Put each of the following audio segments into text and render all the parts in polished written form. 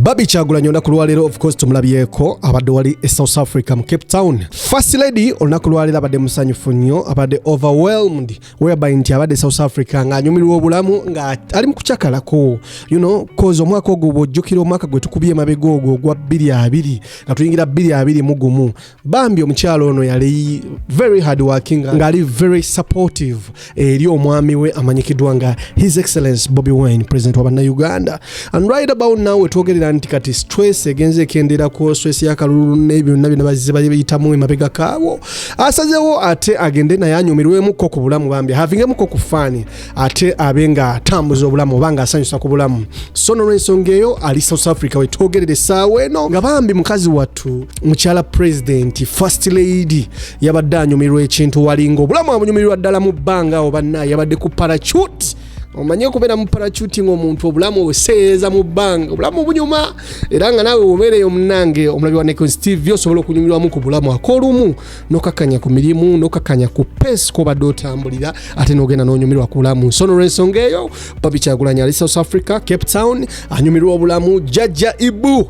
Barbie Kyagulanyi olunaku lwaleero of course tumulabyeko abadde wali e South Africa mu Cape Town. First lady olunaku lwaleero abadde musanyufu nnyo, abadde overwhelmed whereby nti abadde South Africa ng'anyumirwa obulamu nga ali mu kucakalako, you know, cause omwaka ogwo bw'ojjukira omwaka gwe tukubye emabega ogwo ogwa 2020 nga tuyingira 2021. Bambi omukyalo ono yali very hard working ng'ali very supportive eri omwami we amanyikiddwa nga His Excellency Bobi Wine, President wa Uganda. And right about now wetwogerera nti kati stress egenze ekenderako, stress y'akalulu n'ebyo byonna bazze bayitamu emabega kaabo, asazeewo ate agende naye anyumirwemukko ku bulamu bambi havingemu ku fani ate abenga atambuza obulamu obanga asanyusa ku bulamu. So n'olw'ensonga eyo ali South Africa wetwogerera essaawa eno nga bambi mukazi wattu mukyala president first lady yabadde anyumirwa ekintu walinga obulamu abunyumirwa ddala mu bbanga oba naye yabadde ku parachute. Omanye okubeera mu parachute ng'omuntu obulamu obuseeza mu bbanga obulamu bunyuma era nga naawe obeereyo munnange omulabi wa NEKOZ TV osobola okunyumirwamu ku bulamu ak'olumu n'okakanya ku mirimu n'okakanya ku peesi k'obadde otambulira ate n'ogenda n'onyumirwa ku bulamu. So n'olw'ensonga eyo Barbie Kyagulanyi ali South Africa Cape Town anyumirwa obulamu. Jjajja Ibu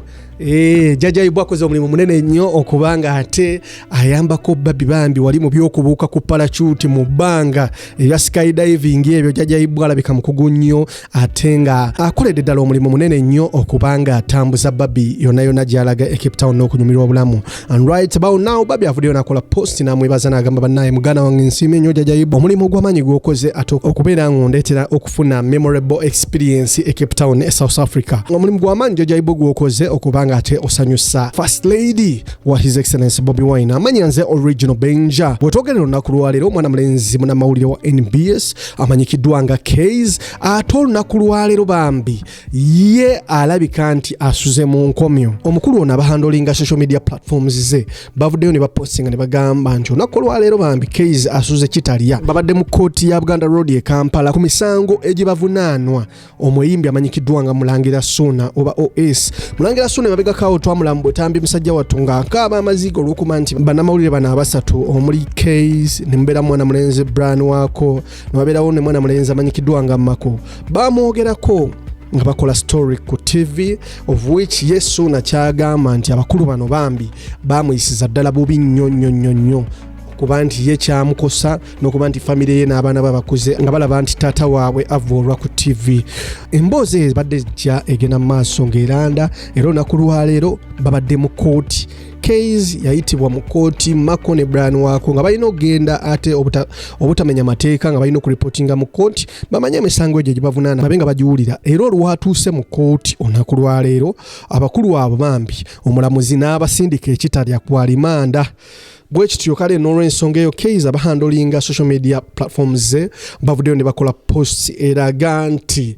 Jjajja Ibu akoze omulimu munene nnyo okubanga ate ayambako Barbie bambi wali mu by'okubuuka ku parachute mu bbanga ebya skydiving ebyo. Jjajja Ibu alabika mukugu nnyo ate nga akoledde ddala omulimu munene nnyo okubanga atambuza Barbie yonna gy'alaga e Cape Town n'okunyumirwa obulamu. And right about now Barbie avuddeyo n'akola post n'amwebaza n'agamba bannaye muganda wange nsiimye nnyo Jjajja Ibu omulimu ogw'amaanyi gw'okoze ate okubeera ng'ondeetera okufuna memorable experience e Cape Town e South Africa. Omulimu gw'amaanyi Jjajja Ibu gw'okoze okubanga ate osanyusa First Lady wa His Excellency Bobi Wine amanya nze Original Benja. Bwetwogerera olunaku lwaleero omwana mulenzi munnamawulire wa NBS amanyikiddwa nga Kayz ate olunaku lwaleero bambi ye alabika nti asuze mu nkomyo. Omukulu ono abahandolinga social media platforms ze bavuddeyo ne bapostinga ne bagamba nti olunaku lwaleero bambi Kayz asuze kitalya. Babadde mu kkooti ya Buganda Road e Kampala ku misango egibavunaanwa omuyimbi amanyikiddwa nga Mulangira Suna oba OS. Mulangira Suna mabega kawo twamulambo tambi musajja wattu ng'akaaba amazigo olw'okuba nti bannamawulire bano abasatu omuli Kayz ne mubeera mwana mulenzi Brian waako ne wabeerawo ne mwana mulenzi amanyikiddwa nga Mako bamwogerako nga bakola story ku TV of which Yesu nakyagamba nti abakulu bano bambi bamuyisiza ddala bubi nnyo kuba nti ye kyamukosa n'okuba nti famire ye n'abaana babakuze nga balaba nti taata waabwe avuulwa ku TV. Emboozi ebadde ejja egenda mu maaso ng'eranda era olunaku lwaleero babadde mu kkooti. Kayz yayitibwa mu kkooti Mako ne Brian waako nga balina okugenda ate obutamenya mateeka nga balina okuripotinga mu kkooti bamanye emisango egyo gibavunaana babe nga bagiwulira. Era olwatuuse mu kkooti olunaku lwaleero abakulu abo bambi omulamuzi n'abasindika ekitalya ku alimanda. Bwekityo kale n'olw'ensonga eyo Kayz abahandolinga social media platforms ze bavuddeyo ne bakola post eraga nti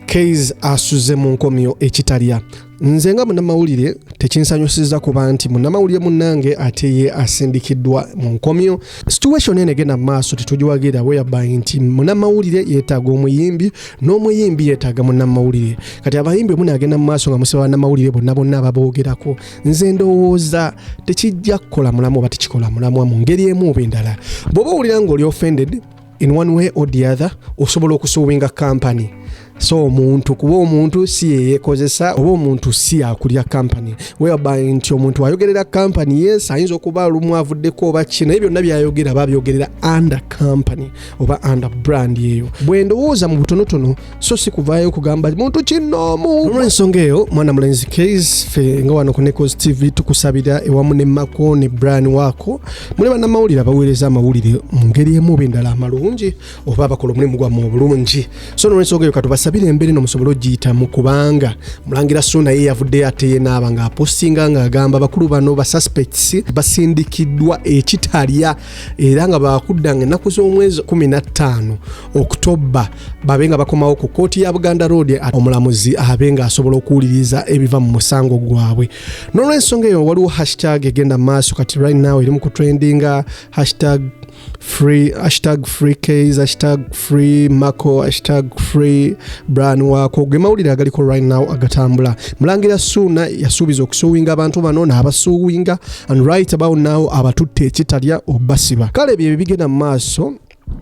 Kayz asuze mu nkomyo ekitalya. Nze nga munnamawulire tekinsanyusiza kuba nti munnamawulire munnange ate ye asindikiddwa mu nkomyo. Situation eno egenda mu maaso tetugiwagira whereby nti munnamawulire yeetaaga omuyimbi n'omuyimbi yeetaaga munnamawulire. Kati abayimbi munagenda mu maaso nga musiba bannamawulire bonna ababoogerako. Nze ndowooza tekijja kukola mulamu oba tekikola mulamu mu ngeri emu oba endala. Bw'oba owulira ng'oli offended in one way or the other osobola okusuubinga company. So omuntu kuba omuntu si yeyekozesa oba omuntu si akulya company whereby nti omuntu ayogerera company yes ayinza okuba lumu avuddeko oba kino ebyo byonna byayogera babyogerera under company oba under brand yeyo. Bwe ndowooza mu butonotono so si kuvaayo kugamba muntu kinoomu. Olw'ensonga eyo mwana mulenzi Kayz fe nga wano ku NEKOZ TV tukusabira ewamu ne Mako ne Brian waako muli bannamawulire abaweereza amawulire mu ngeri emu oba endala amalungi oba bakola omulimu gwammwe obulungi. So n'olw'ensonga eyo katubasabire embere n'omusobola ogiyitamu kubanga Mulangira Suna ye yavuddeyo ate ye n'aba ng'apostinga ng'agamba bakulu bano ba suspects basindikiddwa ekitalya era nga bakuddanga ennaku z'omwezi 15 Oktoba babe nga bakomawo ku kkooti ya Buganda Road omulamuzi abe nga asobola okuwuliriza ebiva mu musango gwabwe. N'olw'ensonga eyo waliwo hashtag egenda maaso kati right now eri mu kutrendinga #free Kayz #free Mako #free Brian waako ge mawulire agaliko right now agatambula. Mulangira Suna yasuubiza okusuuwinga abantu bano n'abasuuwinga and right about now abatutte ekitalya obasiba. Kale bye bigenda mu maaso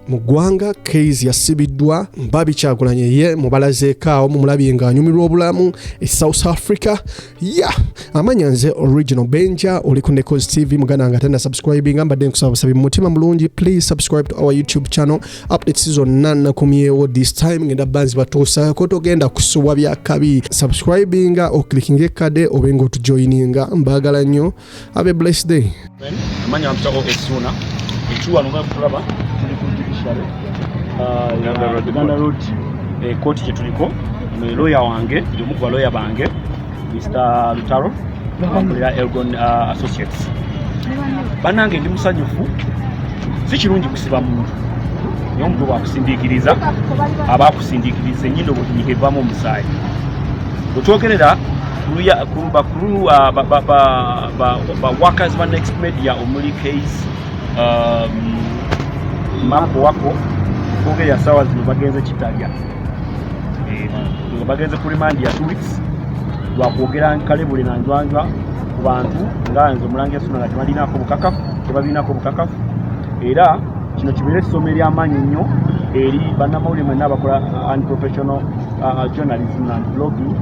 mu ggwanga. Kayz yasibiddwa, Barbie Kyagulanyi ye mubalazeekaawo mumulabye nga anyumirwa obulamu e South Africa. Amanya nze Original Benja, oli ku NEKOZ TV. Muganda nga tenda subscribing, mbadde nkusaba mu mutima mulungi, please subscribe to our YouTube channel. Updates zonna nakumyewo this time ngenda banzi batuusaako, togenda kusuwa byakabi. Subscribing o clicking ekkade obenga otujoininga. Mbaagala nnyo. Have a blessed day. Amanya mpita esuna ekiwa nunga kulaba tuli ku judiciary Uganda Road court gye tuliko ne lawyer wange omu ku lawyer bange Mr. Lutaro akolera Elgon Associates. Bannange ndi musanyufu, si kirungi kusiba muntu naye omuntu bwakusindiikiriza aba akusindiikiriza ennyindo bwetunyigevaamu omusaayi. Bwetwogerera bakulu ba workers ba next media omuli Kayz Mambo wako ogerera sawa zino bagenze Kitalya bagenze ku remand ya 2 weeks lwakwogera nkalebule na njwanjwa ku bantu nga nze Omulangira Ssuuna nga tebalinaako bukakafu tebalinaako bukakafu, era kino kibeere essomo ery'amaanyi nnyo eri bannamawulire mwenna abakola unprofessional journalism and blogging.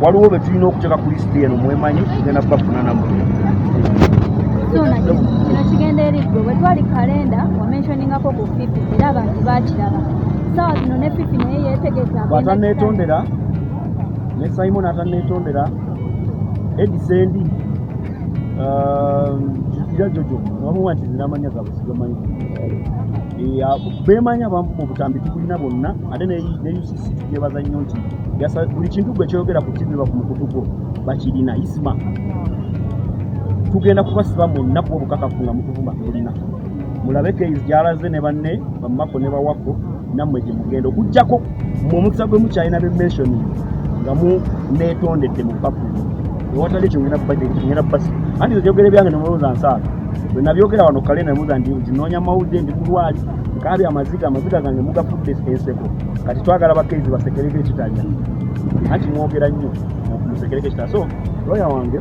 Waliwo be tulina okuteeka ku lisiti eno mwemanyi tugenda kubafunanamu. Kino kigenda eriggwe bwe twali kalenda wamentioningako ku fifi era abantu baakiraba. Sawa zino ne fifi naye yeetegeka bw'atanneetondera ne Simon atanneetondera Edisendi Jojo wamuwa nti zinamanya gaabwe sigamanyi beemanya abamu mu butambi tukulina bonna ate ne UCC tugyebaza nnyo nti buli kintu gwe kyogera ku TV ku mukutu gwo bakirina isima. Tugenda kubasiba mu nnaku obukakafu nga mutuvuma tulina mulabe Kayz gy'alaze ne banne bamako ne bawako nammwe gye mugenda okujjako mu omukisa gwe mukyalina b'emmentioning nga mu neetondedde mu papu ewatali ekyo ngenda basi anti ebyogere byange nemubuuza nsaaga bwe nabyogera wano kale nemubuuza ndi zinoonya mawulire ndi kulwali nkaabi amaziga gange mugafudde enseko kati twagala ba Kayz basekereko Ekitalya anti mwogera nnyo musekereko Ekitalya. So lawyer wange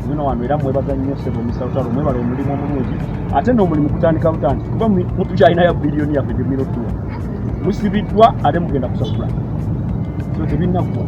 nino wano era mwebaza nnyo sebo Mr. mwebala omulimu omulungi ate n'omulimu kutandika butandika kuba mutukyalina ya biliyoni yaffe gyemirotuwa musibiddwa ate mugenda kusasula so tebinnakuwa.